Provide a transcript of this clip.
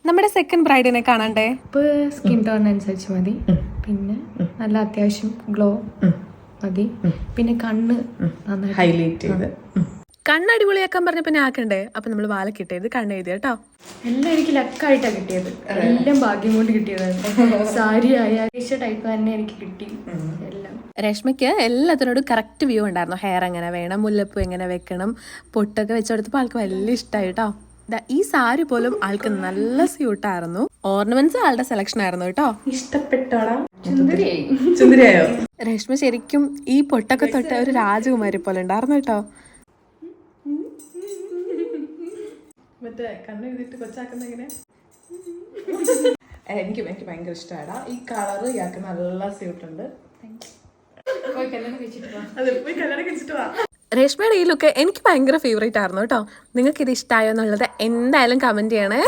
നമ്മുടെ സെക്കൻഡ് ബ്രൈഡിനെ കാണണ്ടേ? ഇപ്പോൾ സ്കിൻ ടോൺ അനുസരിച്ച് മതി. പിന്നെ നല്ല അത്യാവശ്യം ഗ്ലോ മതി. പിന്നെ കണ്ണ് നന്നായി ഹൈലൈറ്റ് ചെയ്ത് കണ്ണ് അടിപൊളിയാക്കാൻ പറഞ്ഞപ്പോ ഞാൻ ആക്കണ്ടേ? അപ്പൊ നമ്മൾ വാല കിട്ടിയത് കണ്ണ് എഴുതി കേട്ടോ. എല്ലാം എനിക്ക് ലക്കായിട്ടാണ് കിട്ടിയത്. എല്ലാം ഭാഗ്യം കൊണ്ട് കിട്ടിയതാണ്. സാരി ആയ ടൈപ്പ് തന്നെ എനിക്ക് കിട്ടി എല്ലാം. രശ്മിക്ക് എല്ലാത്തിനോടും കറക്റ്റ് വ്യൂ ഉണ്ടായിരുന്നു. ഹെയർ എങ്ങനെ വേണം, മുല്ലപ്പൂ എങ്ങനെ വെക്കണം, പൊട്ടൊക്കെ വെച്ചെടുത്തപ്പോൾ ആൾക്ക് വലിയ ഇഷ്ടമായി കേട്ടോ. ഈ സാരി പോലും ആൾക്ക് നല്ല സ്യൂട്ടായിരുന്നു. ഓർണമെന്റ്സ് ആളുടെ സെലക്ഷൻ ആയിരുന്നു കേട്ടോ. ഇഷ്ടപ്പെട്ടോടാ? സുന്ദരിയായി. സുന്ദരിയായോ? രശ്മി ശരിക്കും ഈ പൊട്ടൊക്കെ തൊട്ട ഒരു രാജകുമാരി പോലെ ഉണ്ടായിരുന്നു കേട്ടോ. മറ്റേ കണ്ണ് എഴുതിട്ട് കൊച്ചാക്കുന്ന എങ്ങനെ? എനിക്ക് ഭയങ്കര ഇഷ്ടമാടാ ഈ കളറ്. ഇയാൾക്ക് നല്ല സ്യൂട്ട് ഉണ്ട്. പോയി കല്യാണം കഴിച്ചിട്ട് വാ. അതെ, പോയി കല്യാണം കഴിച്ചിട്ട് വാ. രശ്മിയുടെ ഈ ലുക്ക് എനിക്ക് ഭയങ്കര ഫേവറേറ്റ് ആയിരുന്നു കേട്ടോ. നിങ്ങൾക്ക് ഇത് ഇഷ്ടമായോ എന്നുള്ളത് എന്തായാലും കമന്റ് ചെയ്യണേ.